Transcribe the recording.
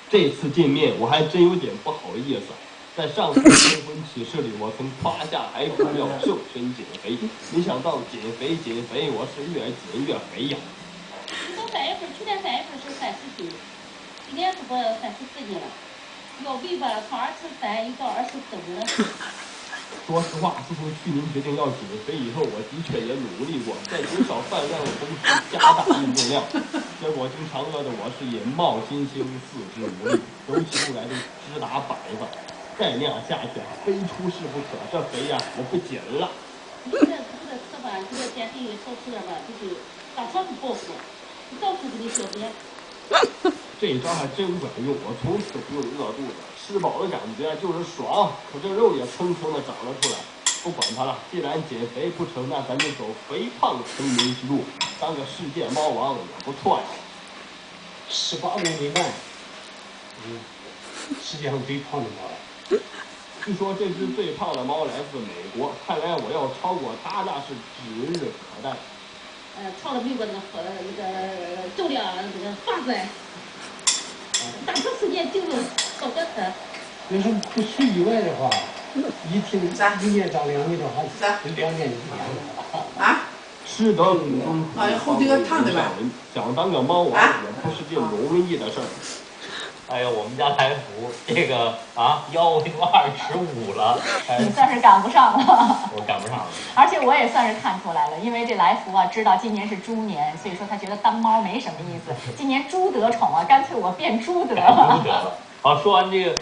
这次见面我还真有点不好意思。在上次结婚启事里，我曾夸下海口要瘦身减肥，没想到减肥，我是越减越肥呀。你从3月份，去年3月份是30斤，今年是不34斤了，要肥吧了，从23又到24了。说实话，自从去年决定要减肥以后，我的确也努力过，在减少饭量的同时加大运动量。结果经常饿的我是眼冒金星，四肢无力，走起路来都直打摆子。再那样下去，非出事不可。这肥呀，我不减了。你这吃吧，这个减肥少吃点吧，就是当场就报复，你到处给你小便。这招还真管用，我从此不用饿肚子，吃饱的感觉就是爽，可这肉也蹭蹭的长了出来。不管它了，既然减肥不成，那咱就走肥胖成名之路，当个世界猫王也不错呀。18公斤半，世界上最胖的猫。据说这只最胖的猫来自美国，看来我要超过它那是指日可待。超了美国那个重量这个法官，打长时间就到个车。要是不出意外的话，一天1年长2米的话，2年就不长了。啊？吃得苦中苦，后这个烫的吧？想当个猫王也不是件容易的事儿。哎呦，我们家来福这个腰都25了，你算是赶不上了。我赶不上了。而且我也算是看出来了，因为这来福啊，知道今年是猪年，所以说他觉得当猫没什么意思。今年猪得宠啊，干脆我变猪得了。好，说完这个。